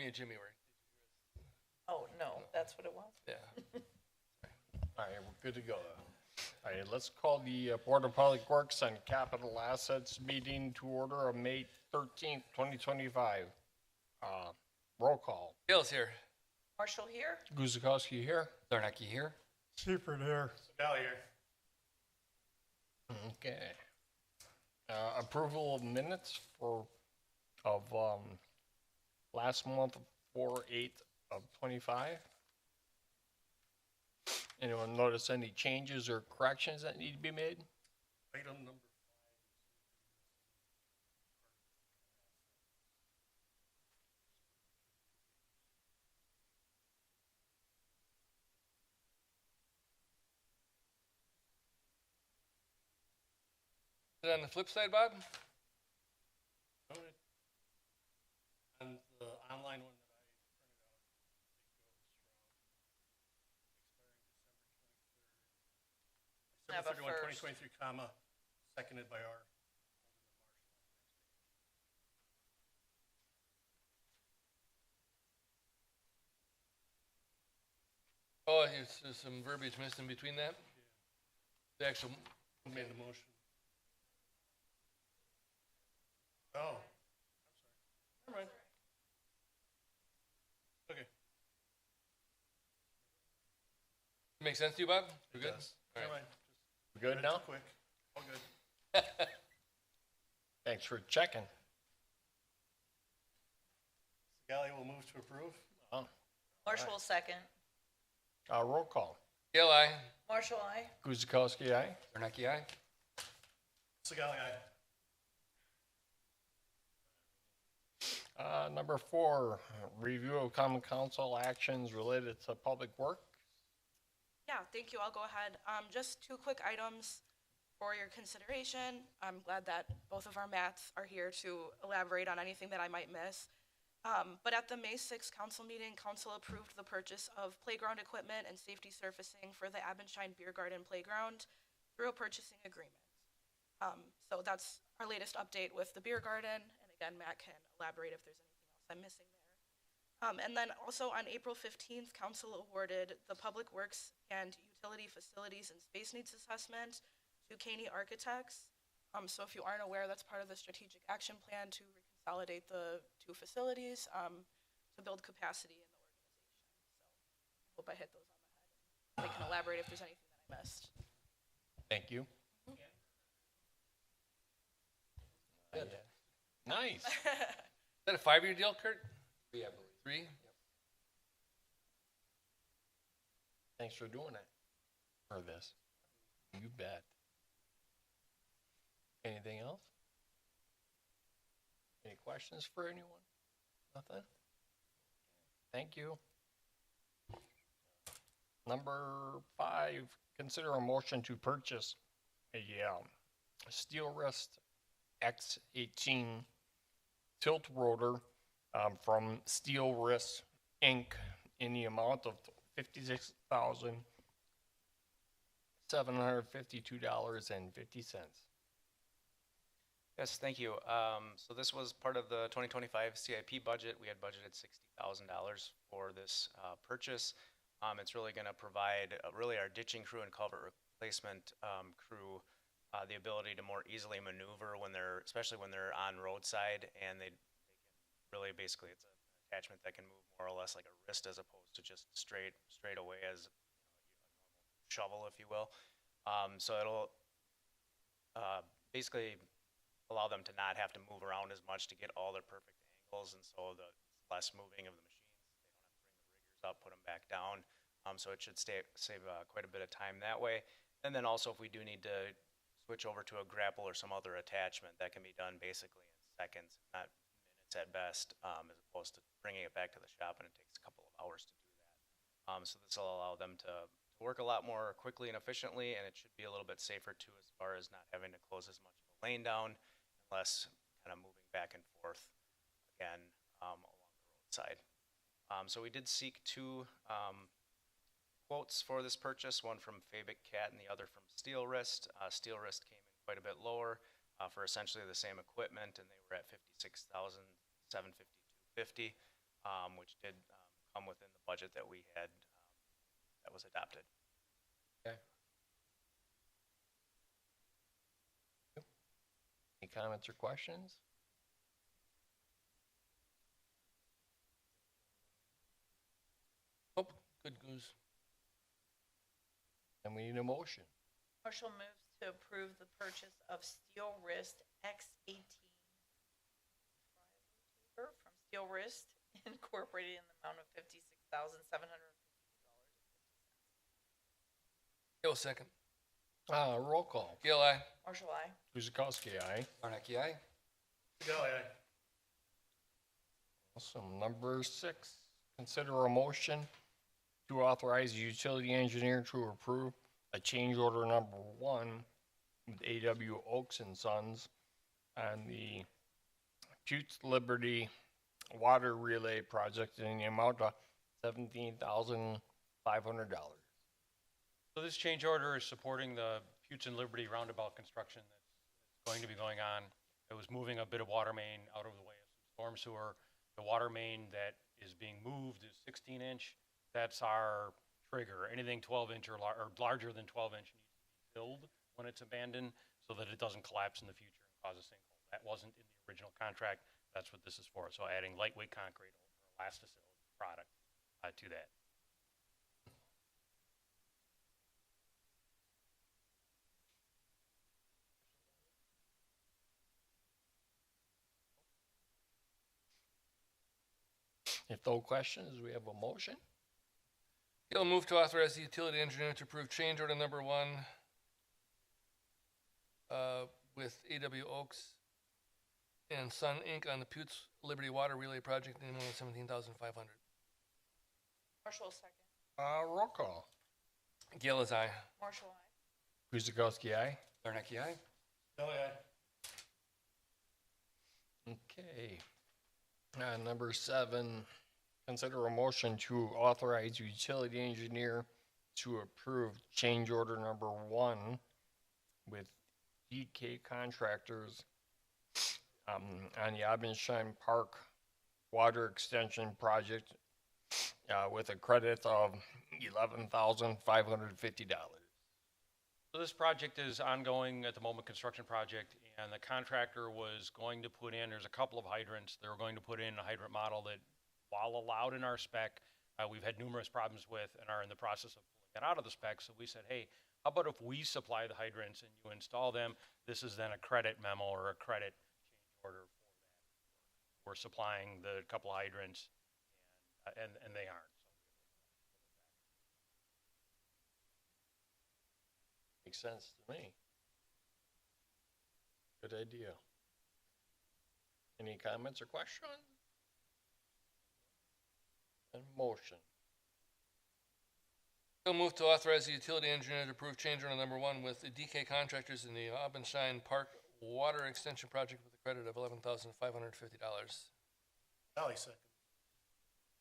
Me and Jimmy were. Oh, no, that's what it was? Yeah. All right, we're good to go. All right, let's call the Board of Public Works and Capital Assets meeting to order on May 13th, 2025. Roll call. Gale's here. Marshall here? Guzikowski here. Zarnecki here. Seifert here. Sally here. Okay. Approval of minutes of last month, 4/8 of 25. Anyone notice any changes or corrections that need to be made? Item number And on the flip side, Bob, five. And the online one that I printed out, expiring December 23rd. Have a December 31, first. 2023, comma, seconded by our. oh, there's some verbiage missed in between that. The actual, Who made the motion? Oh, I'm sorry. Never mind. Okay. makes sense to you, Bob? We're good? Yes. All Never right. mind. We good Read it now? too quick. All good. Thanks for checking. Sally will move to approve. Marshall second. Roll call. Gale, aye. Marshall, aye. Guzikowski, aye. Zarnecki, aye. Sally, aye. Number 4, review of common council actions related to public work. Yeah, thank you. I'll go ahead. Just 2 quick items for your consideration. I'm glad that both of our Matts are here to elaborate on anything that I might miss. But at the May 6th council meeting, council approved the purchase of playground equipment and safety surfacing for the Abendschein Beer Garden Playground through a purchasing agreement. So that's our latest update with the beer garden. And again, Matt can elaborate if there's anything else I'm missing there. And then also on April 15th, council awarded the Public Works and Utility Facilities and Space Needs Assessment to Caney Architects. So if you aren't aware, that's part of the strategic action plan to consolidate the 2 facilities to build capacity in the organization. So I hope I hit those on the head. They can elaborate if there's anything that I missed. Thank you. Good. Nice. Is that a 5-year deal, Kurt? 3, I believe. 3? Thanks for doing that. For this. You bet. Anything else? Any questions for anyone? Nothing? Thank you. Number 5, consider a motion to purchase a steel wrist X18 tilt rotor from Steel Wrist Inc. in the amount of $56,752.50. Yes, thank you. So this was part of the 2025 CIP budget. We had budgeted $60,000 for this purchase. It's really going to provide really our ditching crew and culvert replacement crew the ability to more easily maneuver when they're, especially when they're on roadside, and they can really basically, it's an attachment that can move more or less like a wrist as opposed to just straight away as a normal shovel, if you will. So it'll basically allow them to not have to move around as much to get all their perfect angles, and so the less moving of the machines. They don't have to bring the riggers up, put them back down. So it should save quite a bit of time that way. And then also if we do need to switch over to a grapple or some other attachment, that can be done basically in seconds, not minutes at best, as opposed to bringing it back to the shop, and it takes a couple of hours to do that. So this will allow them to work a lot more quickly and efficiently, and it should be a little bit safer too, as far as not having to close as much of a lane down, and less kind of moving back and forth again along the roadside. So we did seek 2 quotes for this purchase, one from Fabic Cat and the other from Steel Wrist. Steel Wrist came in quite a bit lower for essentially the same equipment, and they were at $56,752.50. which did come within the budget that we had that was adopted. Okay. Any comments or questions? Oh, good goose. And we need a motion. Marshall moves to approve the purchase of Steel Wrist X18 from Steel Wrist Incorporated in the amount of $56,750. Gill second. Roll call. Gill, aye. Marshall, I. Guzekowski, aye. Warnocky, aye. Sigali, aye. Awesome. Number 6, consider a motion to authorize the utility engineer to approve a change order number 1 with AW Oaks and Sons on the Putes Liberty Water Relay Project in the amount of $17,500. So this change order is supporting the Putes and Liberty roundabout construction that's going to be going on. It was moving a bit of water main out of the way of some storm sewer. The water main that is being moved is 16-inch. That's our trigger. Anything 12-inch or larger than 12-inch needs to be filled when it's abandoned so that it doesn't collapse in the future and cause a sinkhole. That wasn't in the original contract. That's what this is for. So adding lightweight concrete or elasticity product to that. If no questions, we have a motion. Gill move to authorize the utility engineer to approve change order number 1 with AW Oaks and Sun Inc. on the Putes Liberty Water Relay Project in the amount of $17,500. Marshall, second. Roll call. Gill is aye. Marshall, I. Guzekowski, aye. Warnocky, aye. Sigali, aye. Okay. Number 7, consider a motion to authorize utility engineer to approve change order number 1 with DK Contractors on the Abensheim Park Water Extension Project with a credit of $11,550. So this project is ongoing at the moment, construction project, and the contractor was going to put in, there's a couple of hydrants. They were going to put in a hydrant model that, while allowed in our spec, we've had numerous problems with and are in the process of pulling it out of the spec. So we said, hey, how about if we supply the hydrants and you install them? This is then a credit memo or a credit change order for that. We're supplying the couple hydrants, and they aren't. Makes sense to me. Good idea. Any comments or questions? And motion. Gill move to authorize the utility engineer to approve change order number 1 with the DK Contractors in the Abensheim Park Water Extension Project with a credit of $11,550. Sigali, second.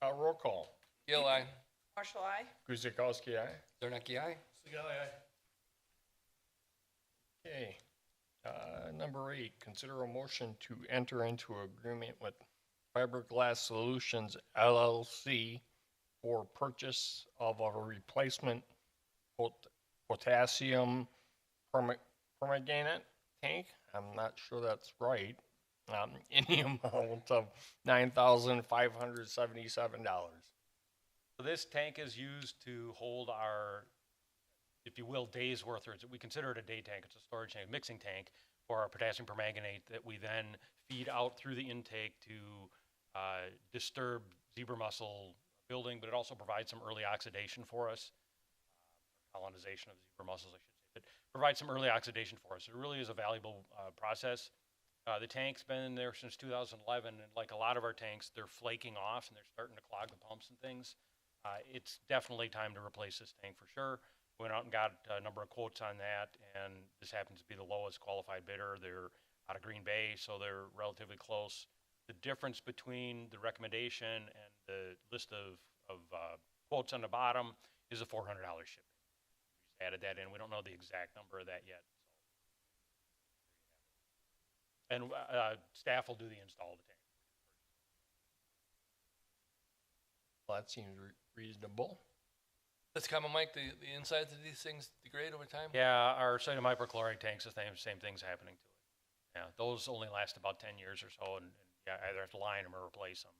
Roll call. Gill, aye. Marshall, I. Guzekowski, aye. Warnocky, aye. Sigali, aye. Okay. Number 8, consider a motion to enter into agreement with Fiberglass Solutions LLC for purchase of a replacement potassium permanganate tank. I'm not sure that's right. In the amount of $9,577. So this tank is used to hold our, if you will, day's worth, or we consider it a day tank. It's a storage tank, mixing tank for our potassium permanganate that we then feed out through the intake to disturb zebra mussel building, but it also provides some early oxidation for us, colonization of zebra mussels, I should say, but provides some early oxidation for us. It really is a valuable process. The tank's been there since 2011, and like a lot of our tanks, they're flaking off and they're starting to clog the pumps and things. It's definitely time to replace this tank for sure. Went out and got a number of quotes on that, and this happens to be the lowest qualified bidder. They're out of Green Bay, so they're relatively close. The difference between the recommendation and the list of quotes on the bottom is a $400 shipping. We just added that in. We don't know the exact number of that yet. So. And staff will do the install of the tank. Well, that seems reasonable. That's common, Mike, the insides of these things degrade over time? Yeah, our sodium hypochlorite tanks, the same thing's happening to it. Yeah, those only last about 10 years or so, and yeah, either have to line them or replace them.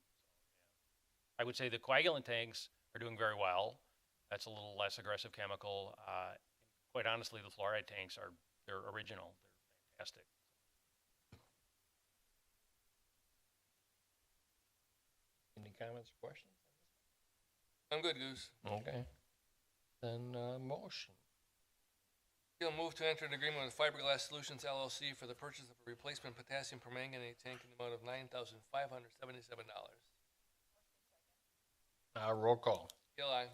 I would say the coagulant tanks are doing very well. That's a little less aggressive chemical. Quite honestly, the fluoride tanks they're original. They're fantastic. Any comments or questions? I'm good, Goose. Okay. Then, motion. You'll move to enter an agreement with Fiberglass Solutions LLC for the purchase of a replacement potassium permanganate tank in the amount of $9,577. Roll call. Gill, aye.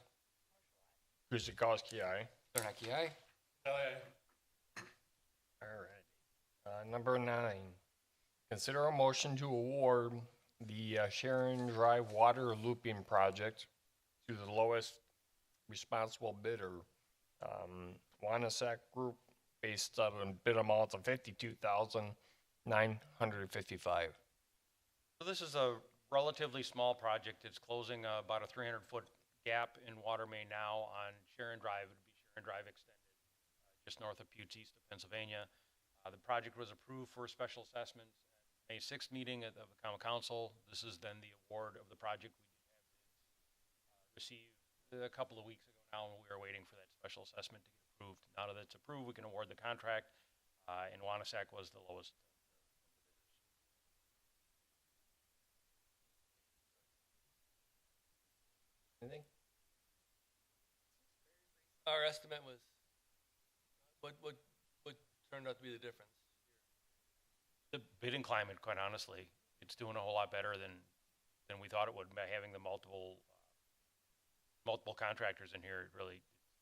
Guzekowski, aye. Bernacki, aye. All right. Number 9, consider a motion to award the Sharon Drive Water Looping Project to the lowest responsible bidder, Wanasek Group, based on a bid amount of $52,955. So this is a relatively small project. It's closing about a 300-foot gap in water main now on Sharon Drive. It would be Sharon Drive extended, just north of Buttes, east of Pennsylvania. The project was approved for special assessment at May 6th meeting of the Common Council. This is then the award of the project. We did have bids received a couple of weeks ago now, and we are waiting for that special assessment to get approved. Now that it's approved, we can award the contract, and Wanasek was the lowest. Anything? Our estimate was, what turned out to be the difference? The bidding climate, quite honestly, it's doing a whole lot better than we thought it would by having the multiple contractors in here.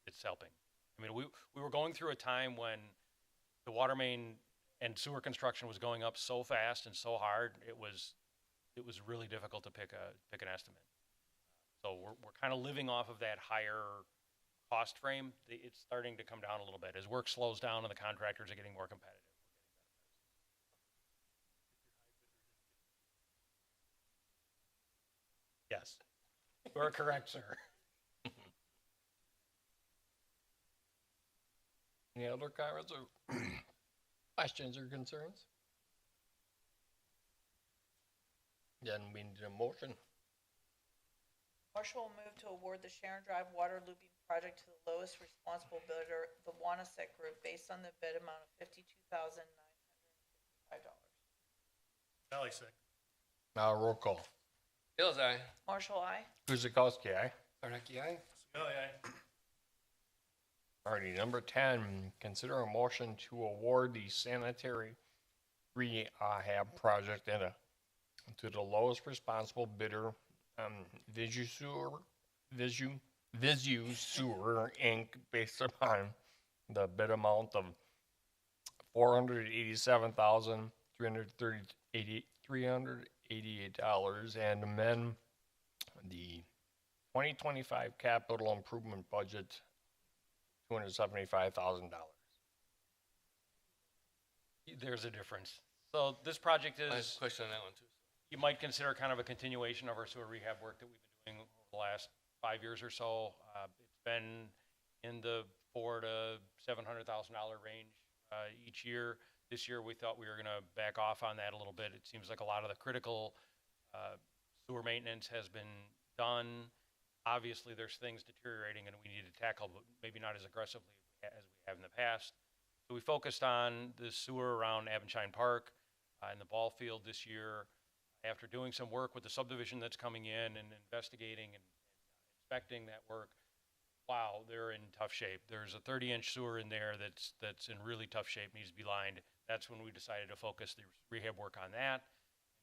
It's helping. I mean, we were going through a time when the water main and sewer construction was going up so fast and so hard. It was really difficult to pick an estimate. So we're kind of living off of that higher cost frame. It's starting to come down a little bit as work slows down and the contractors are getting more competitive. Yes, you are correct, sir. Any other comments or questions or concerns? Then we need a motion. Marshall will move to award the Sharon Drive Water Looping Project to the lowest responsible bidder, the Wanasek Group, based on the bid amount of $52,955. Valley Sec. Roll call. Gill's aye. Marshall, aye. Guzekowski, aye. Bernacki, aye. Scully, aye. Alrighty, number 10, consider a motion to award the sanitary rehab project to the lowest responsible bidder, Visu Sewer Inc., based upon the bid amount of $487,388 and amend the 2025 capital improvement budget $275,000. There's a difference. So this project I have is, a question on that one too. you might consider kind of a continuation of our sewer rehab work that we've been doing over the last 5 years or so. It's been in the $400,000 to $700,000 range each year. This year we thought we were going to back off on that a little bit. It seems like a lot of the critical sewer maintenance has been done. Obviously, there's things deteriorating and we need to tackle, but maybe not as aggressively as we have in the past. So we focused on the sewer around Avonshine Park and the ball field this year. After doing some work with the subdivision that's coming in and investigating and inspecting that work, wow, they're in tough shape. There's a 30-inch sewer in there that's in really tough shape, needs to be lined. That's when we decided to focus the rehab work on that.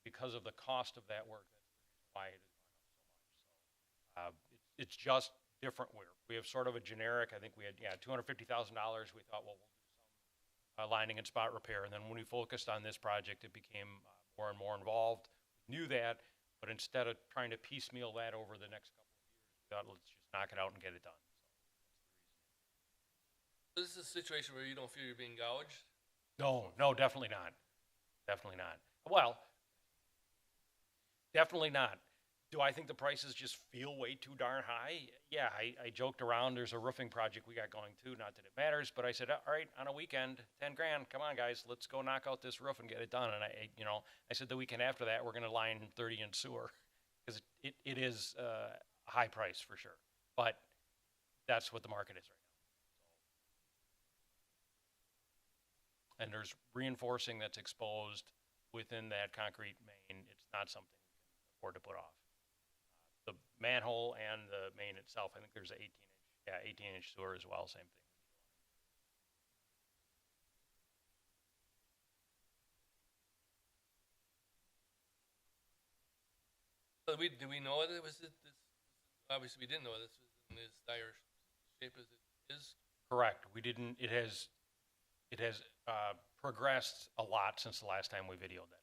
Because of the cost of that work, that's why it has gone up so much. So it's just different work. We have sort of a generic, I think we had, $250,000. We thought, well, we'll do some lining and spot repair. And then when we focused on this project, it became more and more involved. We knew that, but instead of trying to piecemeal that over the next couple of years, we thought, let's just knock it out and get it done. So this is a situation where you don't feel you're being gouged? No, definitely not. Definitely not. Well, definitely not. Do I think the prices just feel way too darn high? Yeah, I joked around, there's a roofing project we got going too, not that it matters, but I said, all right, on a weekend, 10 grand, come on guys, let's go knock out this roof and get it done. And I said the weekend after that, we're gonna line 30-inch sewer, because it is a high price for sure. But that's what the market is right now. And there's reinforcing that's exposed within that concrete main. It's not something we can afford to put off. The manhole and the main itself, I think there's an 18-inch sewer as well, same thing. So did we know that it was this, obviously we didn't know this was in as dire shape as it is? Correct. We didn't, it has progressed a lot since the last time we videoed that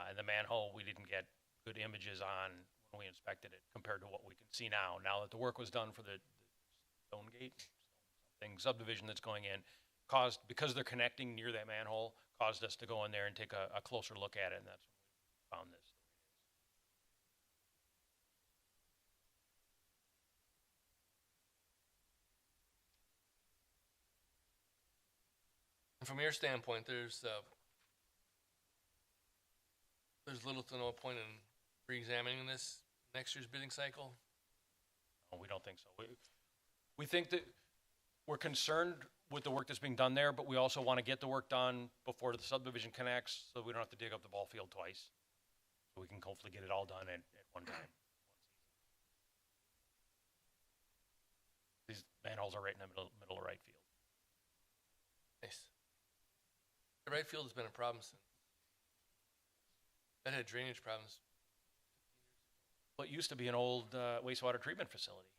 line. And the manhole, we didn't get good images on when we inspected it compared to what we can see now. Now that the work was done for the Stonegate subdivision that's going in, because they're connecting near that manhole, caused us to go in there and take a closer look at it, and that's when we found this. And from your standpoint, there's little to no point in re-examining this next year's bidding cycle? No, we don't think so. We think that we're concerned with the work that's being done there, but we also want to get the work done before the subdivision connects, so we don't have to dig up the ball field twice. So we can hopefully get it all done at one time. These manholes are right in the middle of right field. Nice. The right field has been a problem since. That had drainage problems. Well, it used to be an old wastewater treatment facility.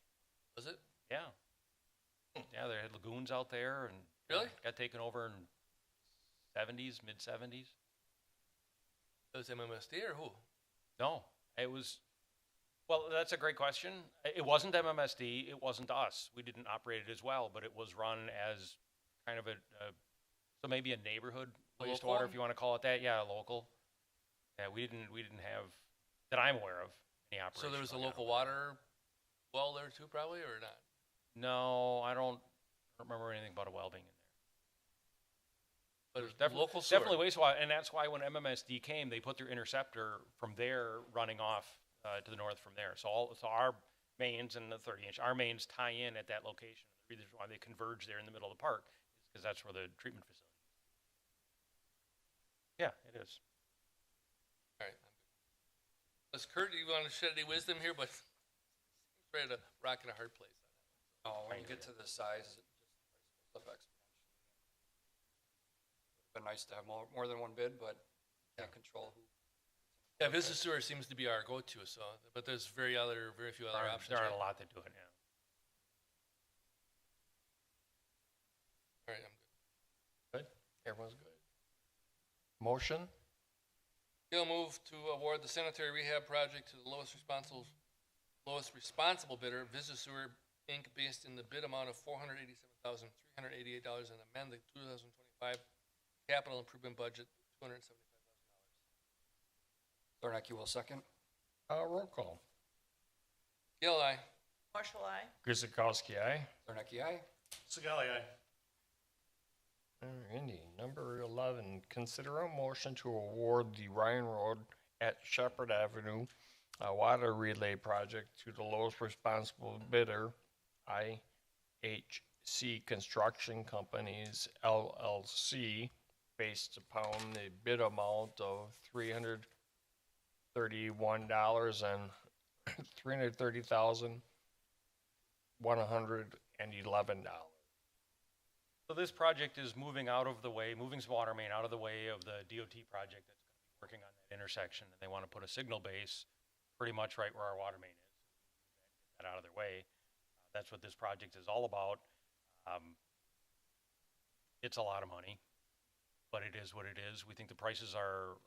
Was it? Yeah. Yeah, they had lagoons out there, and Really? got taken over in mid-70s. It was MMSD or who? No, it was, well, that's a great question. It wasn't MMSD, it wasn't us. We didn't operate it as well, but it was run as kind of so maybe a neighborhood A local wastewater, one? if you want to call it that. Yeah, local. Yeah, we didn't have, that I'm aware of, any operation. So there was a like that. local water well there too, probably, or not? No, I don't remember anything about a well being in there. But There's it's definitely, local sewer. definitely wastewater, and that's why when MMSD came, they put their interceptor from there running off to the north from there. So our mains and the 30-inch, our mains tie in at that location. The reason why they converge there in the middle of the park is because that's where the treatment facility is. Yeah, it is. All right. Let's Kurt, do you want to shed any wisdom here? But he's ready to rock in a hard place. No, when you get to this size, it just goes up exponentially. Been nice to have more than one bid, but can't control who. Yeah, business sewer seems to be our go-to. So, but there's very few other options. There aren't a right? lot that do it, yeah. All right, I'm good. Good? Everyone's good? Motion? Gail move to award the sanitary rehab project to the lowest responsible bidder, Business Sewer Inc., based in the bid amount of $487,388, and amend the 2025 capital improvement budget $275,000. Zornacki will second. Roll call. Gail, aye. Marshall, I. Guzekowski, aye. Zornacki, aye. Sigali, aye. Alrighty, number 11, consider a motion to award the Ryan Road at Shepherd Avenue, water relay project to the lowest responsible bidder, IHC Construction Companies LLC, based upon the bid amount of $331 and $330,111. So this project is moving some water main out of the way of the DOT project that's going to be working on that intersection. And they want to put a signal base pretty much right where our water main is. Get that out of their way. That's what this project is all about. It's a lot of money, but it is what it is. We think the prices are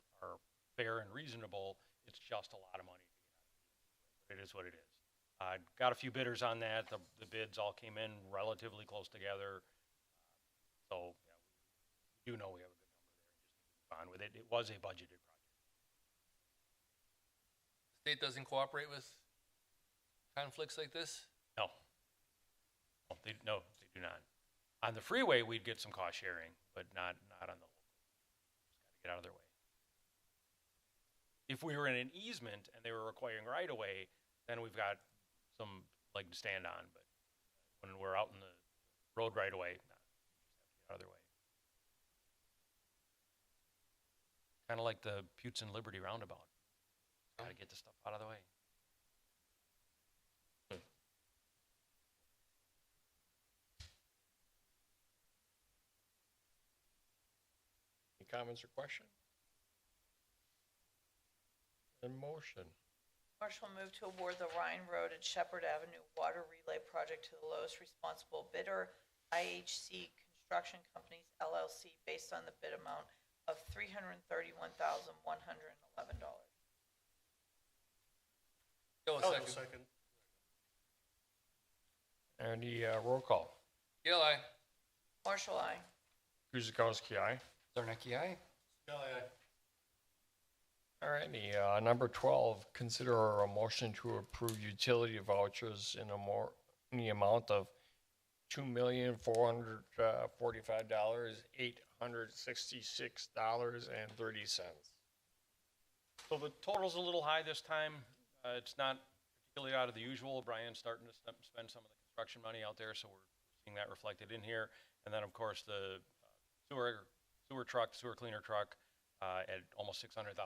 fair and reasonable. It's just a lot of money to get out of it. But it is what it is. Got a few bidders on that. The bids all came in relatively close together. So, yeah, we do know we have a good number there and just need to move on with it. It was a budgeted project. state doesn't cooperate with conflicts like this? No. No, they do not. On the freeway, we'd get some cost sharing, but not on the, just gotta get out of their way. If we were in an easement and they were requiring right of way, then we've got some leg to stand on, but when we're out in the road right away, no, just have to get out of their way. Kinda like the Putes and Liberty roundabout. Gotta get the stuff out of the way. Any comments or questions? In motion. Marshall move to award the Ryan Road and Shepherd Avenue Water Relay Project to the lowest responsible bidder, IHC Construction Companies LLC, based on the bid amount of $331,111. Gale, Oh, second. second. Any, roll call? Gale, aye. Marshall, I. Guzekowski, aye. Zarnecki, aye. Scully, aye. Alrighty, number 12, consider a motion to approve utility vouchers in the amount of $2,445,866.30. So the total's a little high this time. It's not particularly out of the usual. Brian's starting to spend some of the construction money out there, so we're seeing that reflected in here. And then, of course, the sewer cleaner truck, at almost $600,000.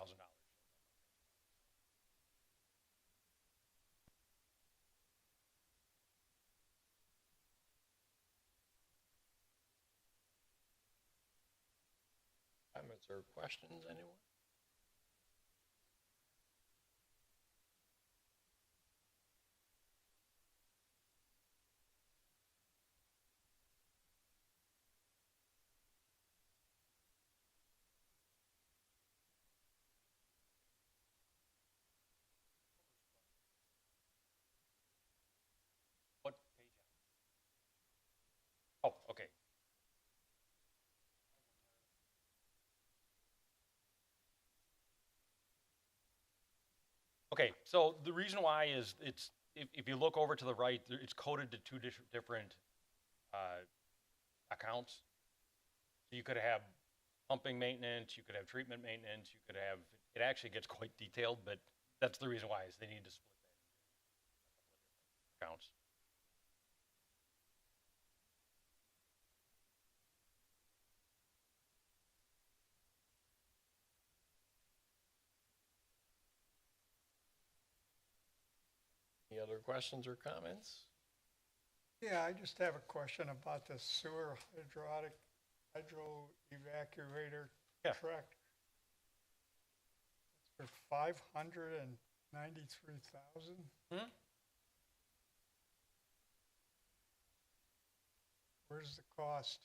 Comments or questions, anyone? What page? Oh, okay. Okay, so the reason why is if you look over to the right, it's coded to two different accounts. So you could have pumping maintenance, you could have treatment maintenance, you could have, it actually gets quite detailed, but that's the reason why is they need to split that into accounts. Any other questions or comments? Yeah, I just have a question about the sewer hydro evacuator Yeah. truck. It's for $593,000. Hmm? Where's the cost?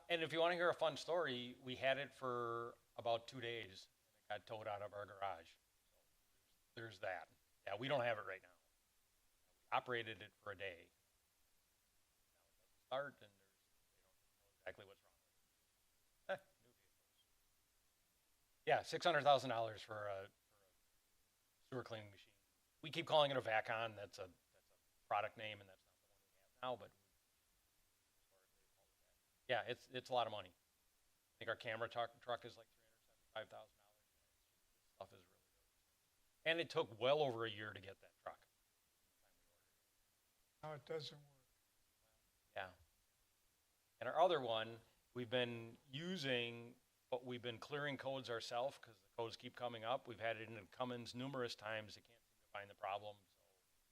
And if you want to hear a fun story, we had it for about 2 days. It got towed out of our garage. So there's that. Yeah, we don't have it right now. We operated it for a day. Now it doesn't start, and they don't know exactly what's wrong with it. New vehicles. Yeah, $600,000 for a sewer cleaning machine. We keep calling it a VACON. That's a product name, and that's not the one we have now. But yeah, it's a lot of money. I think our camera truck is like $375,000. Stuff is really. And it took well over a year to get that truck. No, it doesn't work. Yeah. And our other one, we've been using, but we've been clearing codes ourselves because the codes keep coming up. We've had it in Cummins numerous times. They can't seem to find the problem.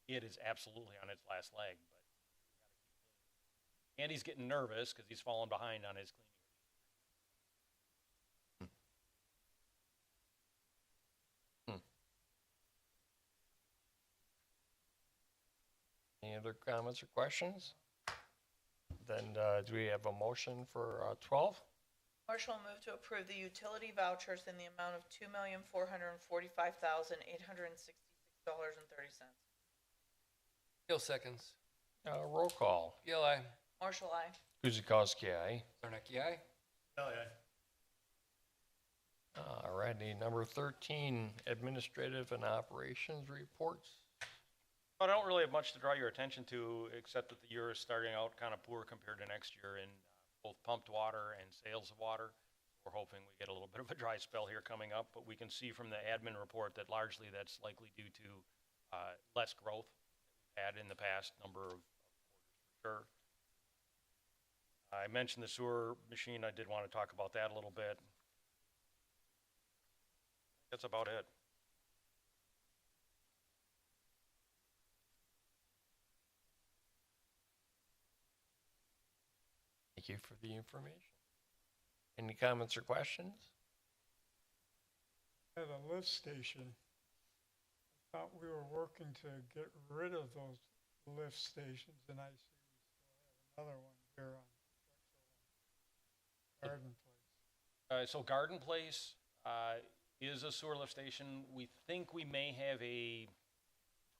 So it is absolutely on its last leg. But Andy's getting nervous because he's falling behind on his cleaning. Any other comments or questions? Then, do we have a motion for 12? Marshall move to approve the utility vouchers in the amount of $2,445,866.30. Gale, seconds. Roll call. Gale, aye. Marshall, I. Guzekowski, aye. Zarnecki, aye. Scully, aye. Alrighty, number 13, administrative and operations reports. But I don't really have much to draw your attention to, except that the year is starting out kind of poor compared to next year in both pumped water and sales of water. We're hoping we get a little bit of a dry spell here coming up, but we can see from the admin report that largely that's likely due to less growth that we've had in the past number of quarters for sure. I mentioned the sewer machine. I did want to talk about that a little bit. That's about it. Thank you for the information. Any comments or questions? At a lift station, I thought we were working to get rid of those lift stations, and I see we still have another one here on Garden Place. So Garden Place is a sewer lift station. We think we may have a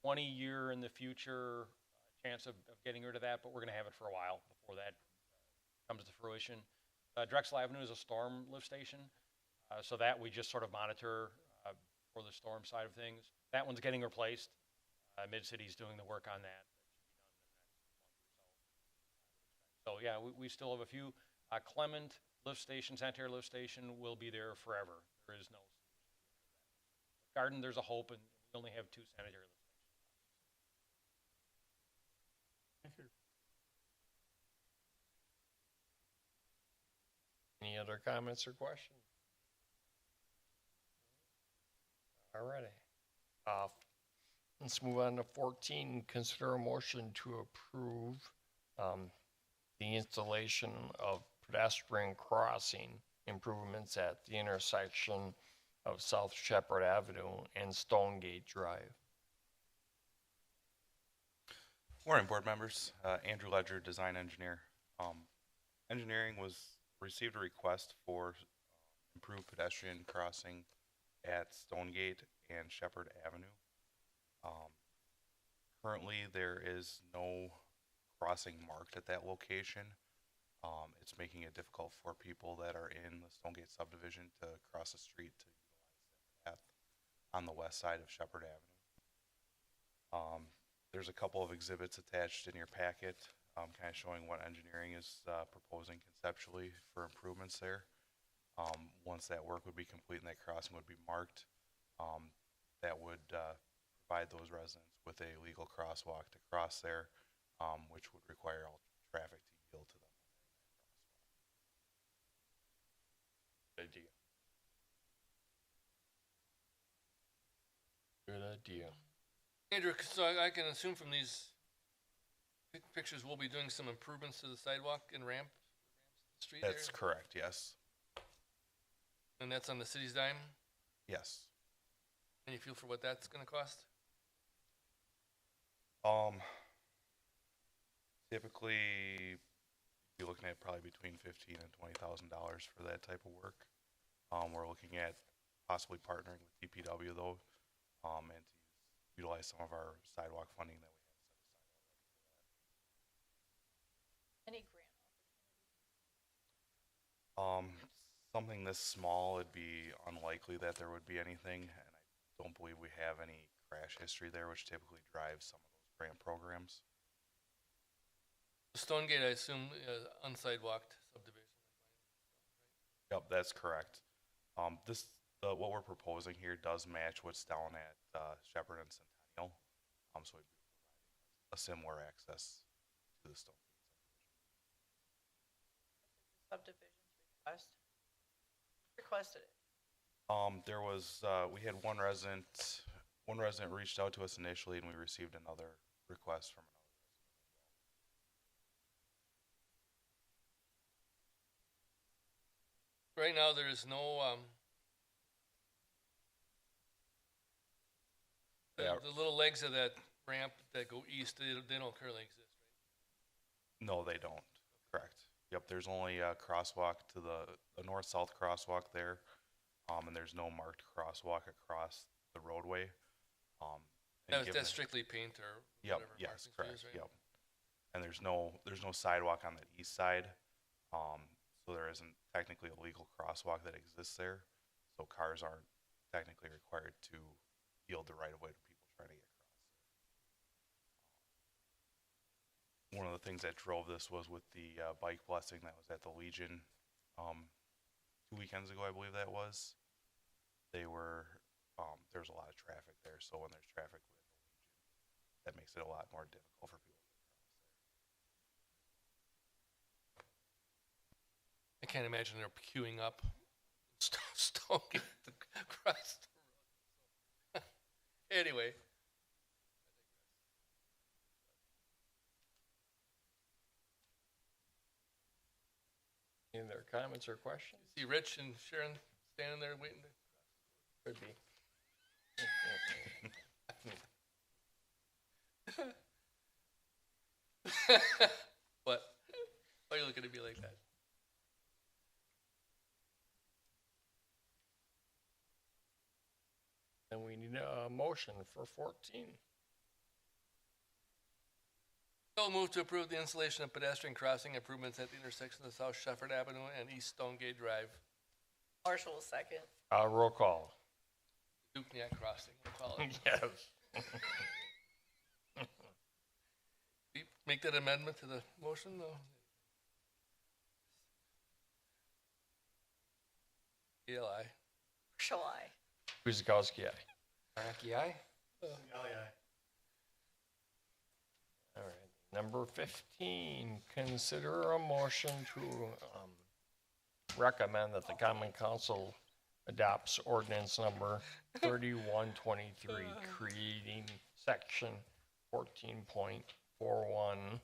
20-year in the future chance of getting rid of that, but we're going to have it for a while before that comes to fruition. Drexel Avenue is a storm lift station, so that we just sort of monitor for the storm side of things. That one's getting replaced. Mid-City's doing the work on that. That should be done in the next month or so. So yeah, we still have a few. Clement lift station, sanitary lift station will be there forever. There is no solution. Garden, there's a hope, and we only have 2 sanitary lift stations. Thank you. Any other comments or questions? Alrighty. Let's move on to 14. Consider a motion to approve the installation of pedestrian crossing improvements at the intersection of South Shepherd Avenue and Stonegate Drive. Morning, board members. Andrew Ledger, design engineer. Engineering received a request for improved pedestrian crossing at Stonegate and Shepherd Avenue. Currently, there is no crossing marked at that location. It's making it difficult for people that are in the Stonegate subdivision to cross the street to utilize that path on the west side of Shepherd Avenue. There's a couple of exhibits attached in your packet, kind of showing what engineering is proposing conceptually for improvements there. Once that work would be complete and that crossing would be marked, that would provide those residents with a legal crosswalk to cross there, which would require all traffic to yield to them. Good idea. Good idea. Andrew, so I can assume from these pictures, we'll be doing some improvements to the sidewalk and ramp street there? That's correct, yes. And that's on the city's dime? Yes. Any feel for what that's gonna cost? Typically, you're looking at probably between $15,000 and $20,000 for that type of work. We're looking at possibly partnering with DPW though, and to utilize some of our sidewalk funding that we have set aside. Any grant opportunities? Something this small, it'd be unlikely that there would be anything, and I don't believe we have any crash history there, which typically drives some of those grant programs. Stonegate, I assume, unsidewalked subdivision. Yep, that's correct. What we're proposing here does match what's down at Shepherd and Centennial, so it'd be providing a similar access to the Stonegate Subdivisions requested it. There was we had one resident reached out to us initially, and we received another request from another resident. Right now, there is no, the little legs of that ramp that go east, they don't currently exist, right? No, they don't. Correct. Yep, there's only a crosswalk to the north-south crosswalk there, and there's no marked crosswalk across the roadway. That's strictly paint or Yep, whatever. yes, markings correct, we use, right? yep. And there's no sidewalk on the east side, so there isn't technically a legal crosswalk that exists there. so cars aren't technically required to yield the right of way to people trying to get across. One of the things that drove this was with the bike blessing that was at the Legion 2 weekends ago, I believe that was. They were there's a lot of traffic there, so when there's traffic with the Legion, that makes it a lot more difficult for people to get across there. I can't imagine they're queuing up, Stonegate across the road. Anyway. Any other comments or questions? See Rich and Sharon standing there waiting to. Could be. What? Why are you looking at me like that? And we need a motion for 14. Bill move to approve the installation of pedestrian crossing improvements at the intersection of South Shefford Avenue and East Stonegate Drive. Marshall will second. Roll call. Dukniak Crossing, we'll call it. Yes. Make that amendment to the motion, though? ELI. Marshall, aye. Guzekowski, aye. Markey, aye? All right. Number 15, consider a motion to recommend that the Common Council adopts ordinance number 3123, creating section 14.41,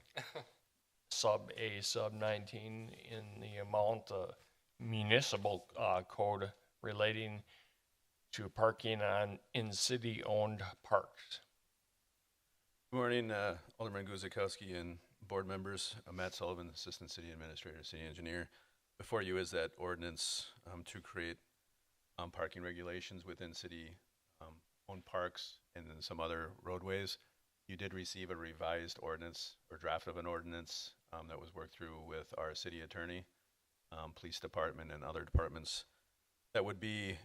sub A, sub 19, in the amount of municipal code relating to parking in city-owned parks. Good morning, Alderman Guzekowski and board members. I'm Matt Sullivan, Assistant City Administrator, City Engineer. Before you is that ordinance to create parking regulations within city-owned parks and then some other roadways. You did receive a revised ordinance or draft of an ordinance that was worked through with our city attorney, police department, and other departments that would be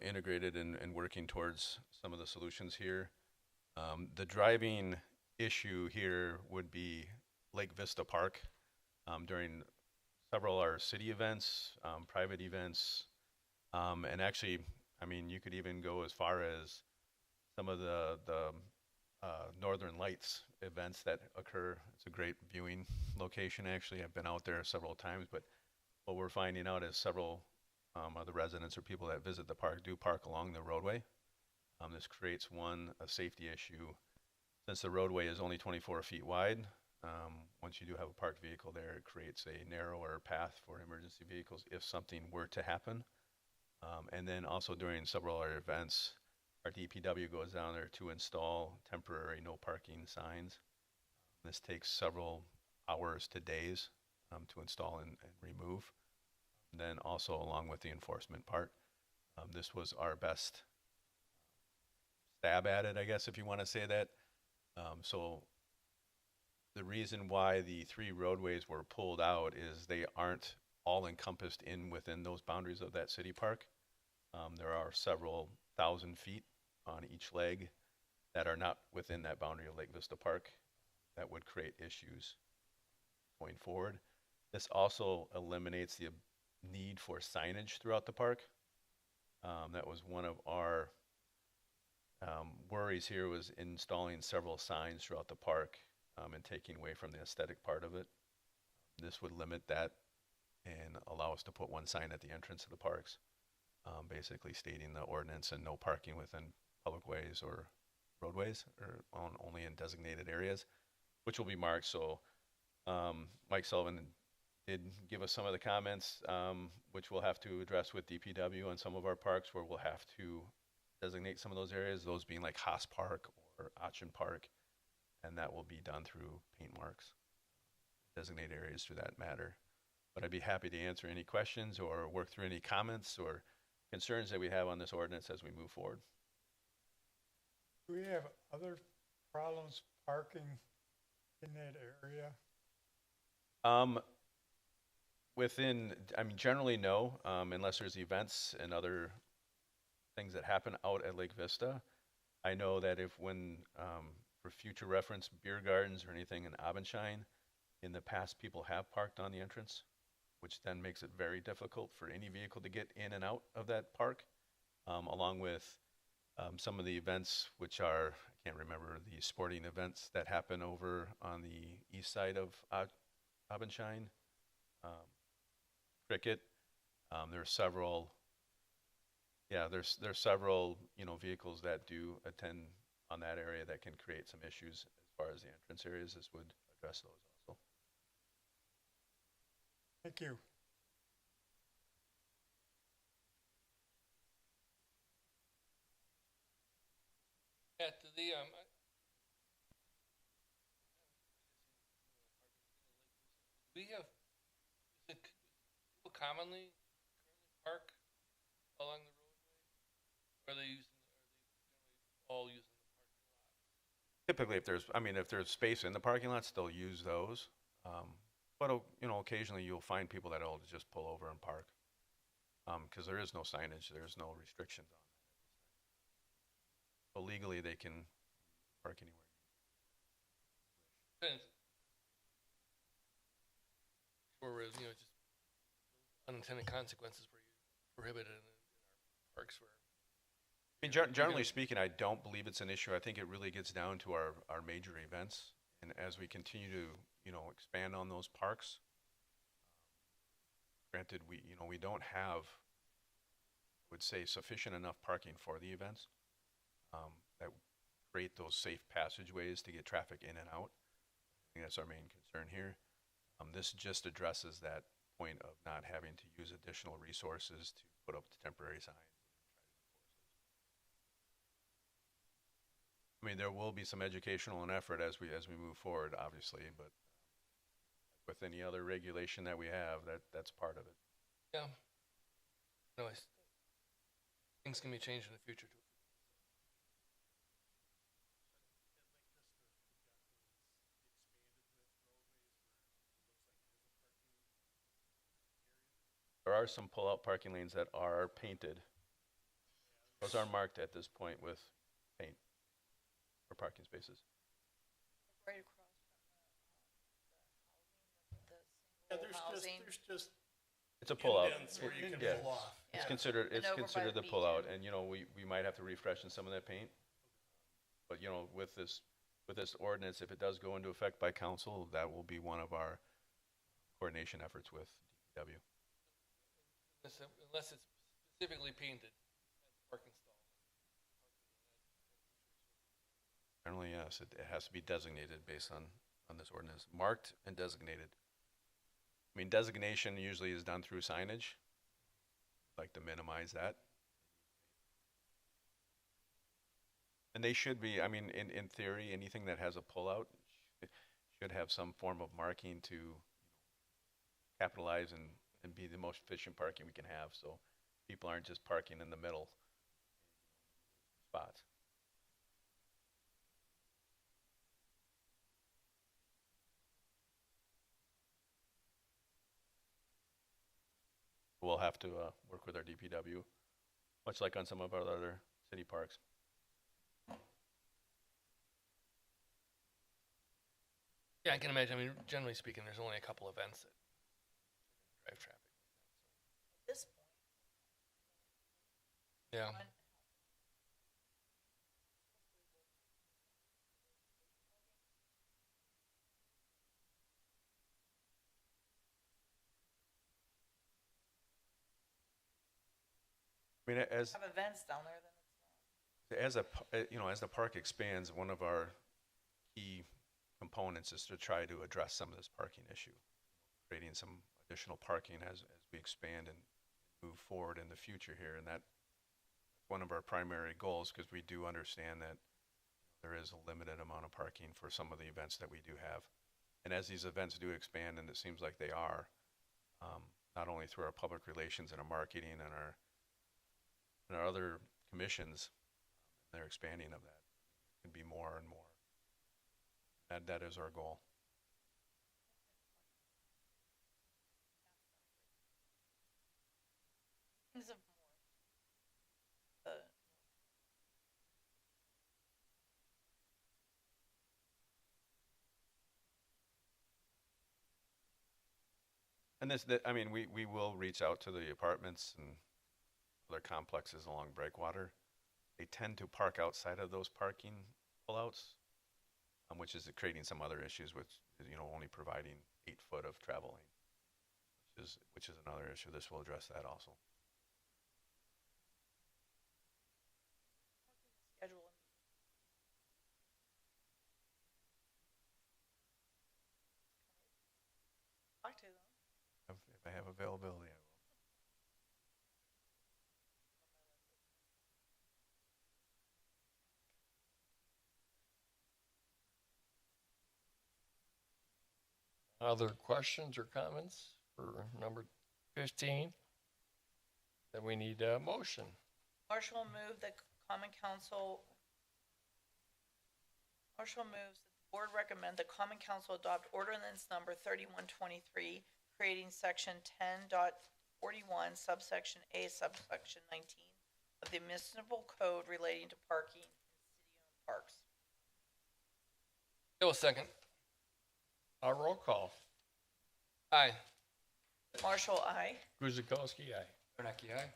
integrated and working towards some of the solutions here. The driving issue here would be Lake Vista Park during several of our city events, private events, and actually, I mean, you could even go as far as some of the Northern Lights events that occur. It's a great viewing location, actually. I've been out there several times, but what we're finding out is several of the residents or people that visit the park do park along the roadway. This creates a safety issue. Since the roadway is only 24 feet wide, once you do have a parked vehicle there, it creates a narrower path for emergency vehicles if something were to happen. And then also during several other events, our DPW goes down there to install temporary no parking signs. This takes several hours to days to install and remove. And then also along with the enforcement part, this was our best stab at it, I guess, if you want to say that. So the reason why the 3 roadways were pulled out is they aren't all encompassed within those boundaries of that city park. There are several thousand feet on each leg that are not within that boundary of Lake Vista Park that would create issues going forward. This also eliminates the need for signage throughout the park. That was one of our worries here, was installing several signs throughout the park and taking away from the aesthetic part of it. This would limit that and allow us to put one sign at the entrance of the parks, basically stating the ordinance and no parking within public ways or roadways, or only in designated areas, which will be marked. So Mike Sullivan did give us some of the comments, which we'll have to address with DPW on some of our parks, where we'll have to designate some of those areas, those being like Haas Park or Achen Park, and that will be done through paint marks, designate areas through that matter. But I'd be happy to answer any questions or work through any comments or concerns that we have on this ordinance as we move forward. Do we have other problems parking in that area? I mean, generally no, unless there's events and other things that happen out at Lake Vista. I know that for future reference, beer gardens or anything in Abendschein, in the past, people have parked on the entrance, which then makes it very difficult for any vehicle to get in and out of that park, along with some of the events, which are, I can't remember, the sporting events that happen over on the east side of Abendschein, cricket. There's several, there's several, vehicles that do attend on that area that can create some issues as far as the entrance areas. This would address those also. Thank you. At the, we have, is it people commonly currently park along the roadway? Or are they generally all using the parking lot? Typically, if there's space in the parking lots, they'll use those. But occasionally you'll find people that'll just pull over and park. Because there is no signage, there's no restrictions on that. So legally, they can park anywhere. Or, just unintended consequences where you prohibit it in our parks where. I mean, generally speaking, I don't believe it's an issue. I think it really gets down to our major events. And as we continue to, expand on those parks, granted, we don't have, I would say, sufficient enough parking for the events that create those safe passageways to get traffic in and out. I think that's our main concern here. This just addresses that point of not having to use additional resources to put up the temporary signs. I mean, there will be some educational and effort as we move forward, obviously, but with any other regulation that we have, that's part of it. Yeah. No, things can be changed in the future too. There are some pull-out parking lanes that are painted. Those are marked at this point with paint for parking spaces. Right across Yeah, from the housing. there's just It's a pull-out. indents where you can Yeah. pull off. It's Yeah. considered And over by the the beach. pull-out, and we might have to refreshen some of that paint. But with this ordinance, if it does go into effect by council, that will be one of our coordination efforts with DPW. Unless it's specifically painted as a parking stall. Generally, yes, it has to be designated based on this ordinance, marked and designated. I mean, designation usually is done through signage. I'd like to minimize that. And they should be, I mean, in theory, anything that has a pullout should have some form of marking to capitalize and be the most efficient parking we can have, so people aren't just parking in the middle spots. We'll have to work with our DPW, much like on some of our other city parks. Yeah, I can imagine. I mean, generally speaking, there's only a couple events that drive traffic. At this point. Yeah. I mean, as Have events down there, then it's not. as the park expands, one of our key components is to try to address some of this parking issue, creating some additional parking as we expand and move forward in the future here. And that's one of our primary goals, because we do understand that there is a limited amount of parking for some of the events that we do have. And as these events do expand, and it seems like they are, not only through our public relations and our marketing and our other commissions, they're expanding of that. It can be more and more. That is our goal. And I mean, we will reach out to the apartments and other complexes along Breakwater. They tend to park outside of those parking pullouts, which is creating some other issues with, only providing 8 foot of travel lane, which is another issue. This will address that also. Schedule. Talk to them. If I have availability, I will. Other questions or comments for number 15? Then we need a motion. Marshall moved that the board recommend the common council adopt ordinance number 3123, creating section 10.41, subsection A, subsection 19 of the municipal code relating to parking in city-owned parks. Hill, second. Roll call. Aye. Marshall, aye. Guzekowski, aye. Bernacki, aye.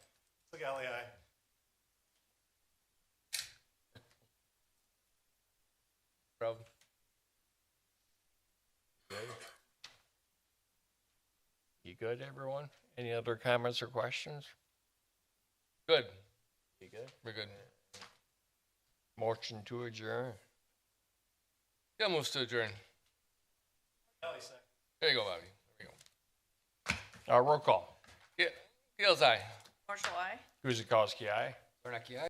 Legale, aye. Rob? Good? You good, everyone? Any other comments or questions? Good. You good? We're good. Motion to adjourn. Hill moves to adjourn. Legale, second. There you go, Bobby. There you go. Roll call. Yeah. Hill's aye. Marshall, aye. Guzekowski, aye. Bernacki, aye.